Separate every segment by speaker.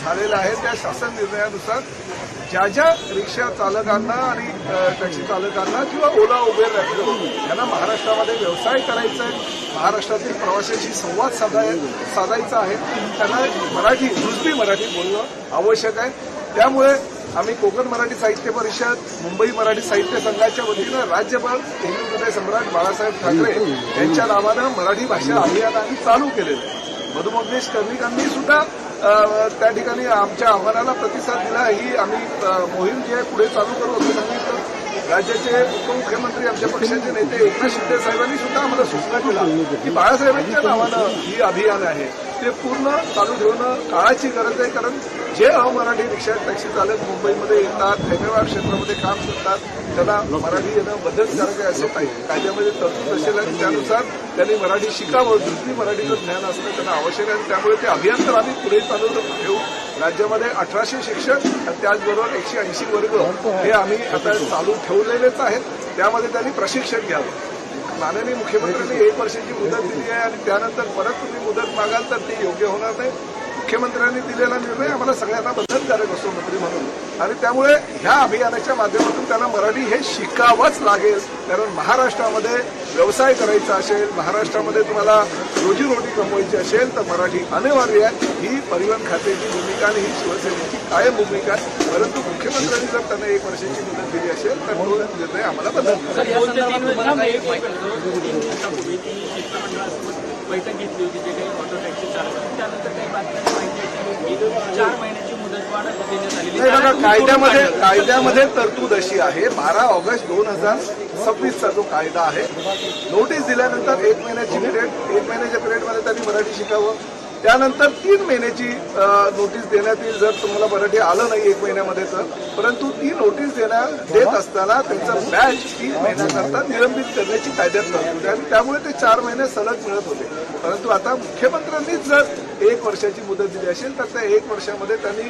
Speaker 1: झालेला आहे त्या शासन निर्णयानुसार ज्या रिक्षा चालकांना आणि टॅक्सी चालकांना किंवा ओला उबेर रॅपिडो यांना महाराष्ट्रामध्ये व्यवसाय करायचा आहे, महाराष्ट्रातील प्रवाशांशी संवाद साधायचा आहे, त्यांना मराठी दुसरी मराठी बोलणं आवश्यक आहे. त्यामुळे आम्ही कोकण मराठी साहित्य परिषद, मुंबई मराठी साहित्य संघाच्या वतीनं राज्यभर हिंदू हृदय सम्राट बाळासाहेब ठाकरे यांच्या नावानं मराठी भाषा अभियान आम्ही चालू केलेलं आहे. मधुमग्नेश कर्णिकांनी सुद्धा त्या ठिकाणी आमच्या आव्हानाला प्रतिसाद दिला. ही आम्ही मोहीम जी आहे पुढे चालू करू असं सांगितलं. राज्याचे उपमुख्यमंत्री आमच्या पक्षाचे नेते एकनाथ शिंदे साहेबांनी सुद्धा आम्हाला सूचना केली की बाळासाहेबांच्या नावानं ही अभियान आहे ते पूर्ण चालू ठेवणं काळाची गरज आहे. कारण जे अमराठी रिक्षा टॅक्सी चालक मुंबईमध्ये येतात, हैदराबाद क्षेत्रामध्ये काम करतात, त्यांना मराठी येणं बंधनकारक आहे असं कायद्यामध्ये तरतूद असेल आणि त्यानुसार त्यांनी मराठी शिकावं, दुसरी मराठीचं ज्ञान असणं त्यांना आवश्यक आहे. त्यामुळे ते अभियान तर आम्ही पुढे चालू ठेवू. राज्यामध्ये 1800 शिक्षक आणि त्याचबरोबर 180 वर्ग हे आम्ही आता चालू ठेवलेलेच आहेत. त्यामध्ये त्यांनी प्रशिक्षण घ्यावं. माननीय मुख्यमंत्र्यांनी 1 वर्षाची मुदत दिली आहे आणि त्यानंतर परत तुम्ही मुदत मागाल तर ते योग्य होणार नाही. मुख्यमंत्र्यांनी दिलेला निर्णय आम्हाला सगळ्यांना बंधनकारक असतो मंत्री म्हणून आणि त्यामुळे ह्या अभियानाच्या माध्यमातून त्यांना मराठी हे शिकावंच लागेल. कारण महाराष्ट्रामध्ये व्यवसाय करायचा असेल, महाराष्ट्रामध्ये तुम्हाला रोजीरोटी कमवायची असेल तर मराठी अनिवार्य आहे. ही परिवहन खात्याची भूमिका आणि ही शिवसेनेची कायम भूमिका आहे. परंतु मुख्यमंत्र्यांनी जर त्यांना 1 वर्षाची मुदत दिली असेल तर तो निर्णय आम्हाला
Speaker 2: बैठक घेतली होती जे काही ऑटो टॅक्सी चालक त्यानंतर काही बातम्यांची 4 महिन्याची मुदतवाढ देण्यात आलेली.
Speaker 1: कायद्यामध्ये तरतूद अशी आहे 12 ऑगस्ट 2026चा जो कायदा आहे. नोटीस दिल्यानंतर 1 महिन्याची पिरियड, 1 महिन्याच्या पिरियडमध्ये त्यांनी मराठी शिकावं. त्यानंतर 3 महिन्याची नोटीस देण्यात येईल जर तुम्हाला मराठी आलं नाही 1 महिन्यामध्ये तर. परंतु ती नोटीस देत असताना त्यांचं बॅच 3 महिन्याकरता निलंबित करण्याची कायद्यात तरतूद आहे आणि त्यामुळे ते 4 महिने सलग मिळत होते. परंतु आता मुख्यमंत्र्यांनीच जर 1 वर्षाची मुदत दिली असेल तर त्या 1 वर्षामध्ये त्यांनी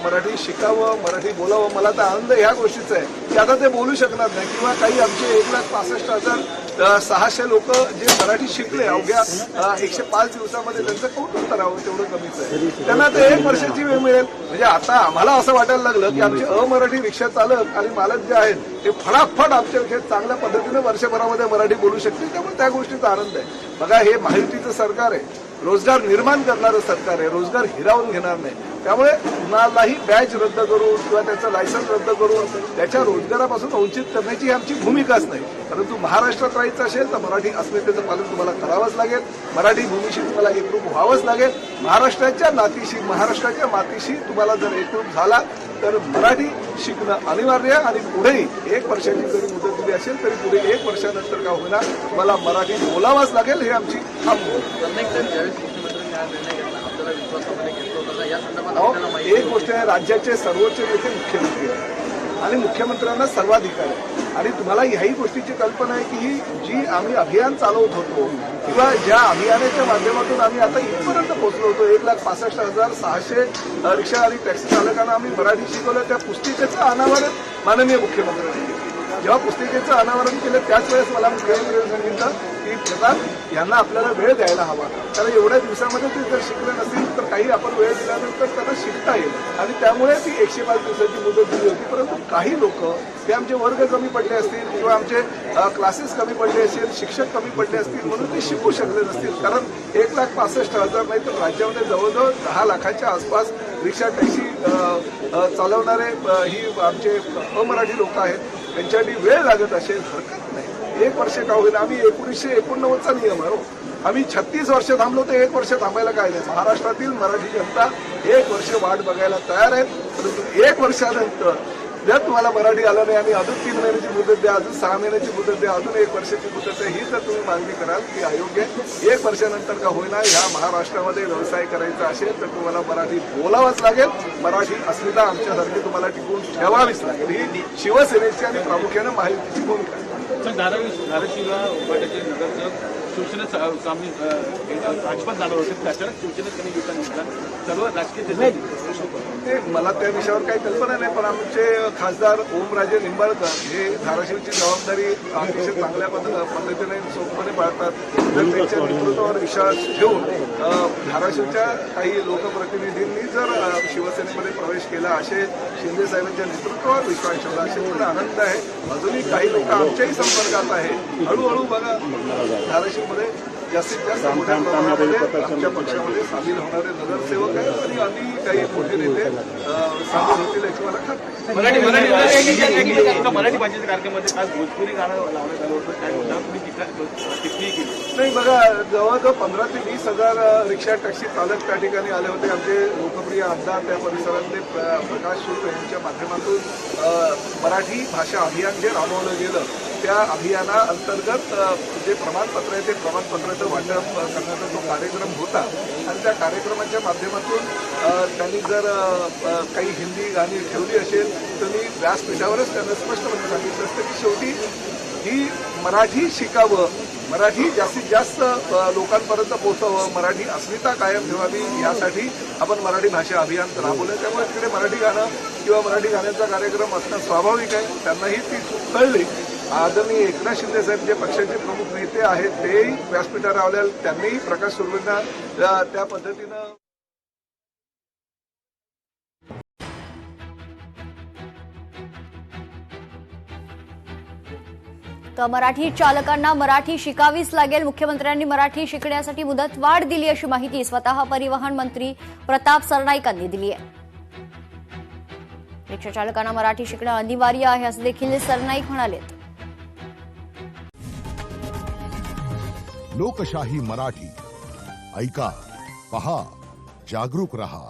Speaker 1: मराठी शिकावं, मराठी बोलावं. मला तर आनंद ह्या गोष्टीचा आहे की आता ते बोलू शकणार नाही किंवा काही आमचे 1,65,600 लोक जे मराठी शिकले अवघ्या 105 दिवसामध्ये त्यांचं कौतुक करावं तेवढं कमीच आहे. त्यांना ते 1 वर्षाची वेळ मिळेल. म्हणजे आता आम्हाला असं वाटायला लागलं की आमचे अमराठी रिक्षा चालक आणि मालक जे आहेत ते फटाफट आमच्या रिक्षेत चांगल्या पद्धतीनं वर्षभरामध्ये मराठी बोलू शकतील. त्यामुळे त्या गोष्टीचा आनंद आहे. बघा हे महायुतीचं सरकार आहे, रोजगार निर्माण करणारं सरकार आहे, रोजगार हिरावून घेणार नाही. त्यामुळे कुणालाही बॅच रद्द करून किंवा त्याचं लायसन्स रद्द करून त्याच्या रोजगारापासून वंचित करण्याची ही आमची भूमिकाच नाही. परंतु महाराष्ट्रात राहायचं असेल तर मराठी अस्मितेचं पालन तुम्हाला करावंच लागेल. मराठी भूमीशी तुम्हाला एकरूप व्हावंच लागेल. महाराष्ट्राच्या नातीशी, महाराष्ट्राच्या मातीशी तुम्हाला जर एकरूप झाला तर मराठी शिकणं अनिवार्य आणि पुढेही 1 वर्षाची जरी मुदत दिली असेल तरी पुढे 1 वर्षानंतर का होईना तुम्हाला मराठी बोलावंच लागेल. हे आमची एक गोष्ट आहे, राज्याचे सर्वोच्च नेते मुख्यमंत्री आहेत आणि मुख्यमंत्र्यांना सर्वाधिकार आहे. आणि तुम्हाला ह्याही गोष्टीची कल्पना आहे की ही जी आम्ही अभियान चालवत होतो किंवा ज्या अभियानाच्या माध्यमातून आम्ही आता इथपर्यंत पोहोचलो होतो 1,65,600 रिक्षा आणि टॅक्सी चालकांना आम्ही मराठी शिकवलं. त्या पुस्तिकेचं अनावरण माननीय मुख्यमंत्र्यांनी केलं. जेव्हा पुस्तिकेचं अनावरण केलं त्याच वेळेस मला मुख्यमंत्र्यांनी सांगितलं की प्रताप यांना आपल्याला वेळ द्यायला हवा. कारण एवढ्या दिवसामध्ये ते जर शिकले नसतील तर काही आपण वेळ दिल्यानंतर त्यांना शिकता येईल. आणि त्यामुळे ती 105 दिवसाची मुदत दिली होती. परंतु काही लोक ते आमचे वर्ग कमी पडले असतील किंवा आमचे क्लासेस कमी पडले असतील, शिक्षक कमी पडले असतील म्हणून ते शिकू शकले नसतील. कारण 1,65,000 नाही तर राज्यामध्ये जवळजवळ 10 लाखाच्या आसपास रिक्षा टॅक्सी चालवणारे ही आमचे अमराठी लोक आहेत. त्यांच्यासाठी वेळ लागत असेल हरकत नाही. 1 वर्ष का होईना. आम्ही 1989चा नियम आहे. आम्ही 36 वर्ष थांबलो तर 1 वर्ष थांबायला काय नाही. महाराष्ट्रातील मराठी जनता 1 वर्ष वाट बघायला तयार आहे. परंतु 1 वर्षानंतर जर तुम्हाला मराठी आलं नाही आणि अजून 3 महिन्याची मुदत द्या, अजून 6 महिन्याची मुदत द्या, अजून 1 वर्षाची मुदत आहे, ही जर तुम्ही मागणी कराल ती अयोग्य आहे. 1 वर्षानंतर का होईना ह्या महाराष्ट्रामध्ये व्यवसाय करायचा असेल तर तुम्हाला मराठी बोलावंच लागेल. मराठी अस्मिता आमच्यासारखी तुम्हाला टिकवून ठेवावीच लागेल. ही शिवसेनेची आणि प्रामुख्यानं महायुतीची भूमिका आहे.
Speaker 2: धाराशिवला उभाट्याचे नगरसेवक शिवसेनेत भाजपात जाणार होते, त्याच्यावर शिवसेनेत त्यांनी युती घेतला. सर्व राजकीय
Speaker 1: ते मला त्या विषयावर काही कल्पना नाही. पण आमचे खासदार ओमराजे निंबाळकर हे धाराशिवची जबाबदारी अतिशय चांगल्या पद्धतीने सोपपणे पाळतात. तर त्यांच्या नेतृत्वावर विश्वास ठेवून धाराशिवच्या काही लोकप्रतिनिधींनी जर शिवसेनेमध्ये प्रवेश केला, असे शिंदे साहेबांच्या नेतृत्वावर विश्वास ठेवला, असे मला आनंद आहे. अजूनही काही लोक आमच्याही संपर्कात आहे. हळूहळू बघा धाराशिवमध्ये जास्तीत जास्त मोठ्या प्रमाणामध्ये आमच्या पक्षामध्ये सामील होणारे नगरसेवक आहेत आणि आम्ही काही मोठे नेते सामील होतील याची मला खात्री आहे.
Speaker 2: मराठी भाषेच्या कार्यक्रमामध्ये काल भोजपुरी गाणं लावण्यात आलं होतं. काय होतं तुम्ही टिप्पणी केली
Speaker 1: नाही बघा, जवळजवळ 15 ते 20 हजार रिक्षा टॅक्सी चालक त्या ठिकाणी आले होते. आमचे लोकप्रिय आमदार त्या परिसरातले प्रकाश शुक्ल यांच्या माध्यमातून मराठी भाषा अभियान जे राबवलं गेलं त्या अभियानाअंतर्गत जे प्रमाणपत्र आहे ते प्रमाणपत्राचं वाटप करण्याचा जो कार्यक्रम होता आणि त्या कार्यक्रमाच्या माध्यमातून त्यांनी जर काही हिंदी गाणी ठेवली असेल तर मी व्यासपीठावरच त्यांना स्पष्टपणे सांगितलं असतं की शेवटी ही मराठी शिकावं, मराठी जास्तीत जास्त लोकांपर्यंत पोहोचावं, मराठी अस्मिता कायम ठेवावी यासाठी आपण मराठी भाषा अभियान राबवलं. त्यामुळे तिकडे मराठी गाणं किंवा मराठी गाण्याचा कार्यक्रम असणं स्वाभाविक आहे. त्यांनाही ती चूक कळली. आदरणीय एकनाथ शिंदे साहेब जे पक्षाचे प्रमुख नेते आहेत तेही व्यासपीठावर आले, त्यांनीही प्रकाश सुर्वेंना त्या पद्धतीनं
Speaker 3: तर मराठी चालकांना मराठी शिकावीच लागेल. मुख्यमंत्र्यांनी मराठी शिकण्यासाठी मुदतवाढ दिली अशी माहिती स्वतः परिवहन मंत्री प्रताप सरनाईकांनी दिली आहे. रिक्षा चालकांना मराठी शिकणं अनिवार्य आहे असं देखील सरनाईक म्हणाले.
Speaker 4: लोकशाही मराठी ऐका, पहा, जागरूक रहा.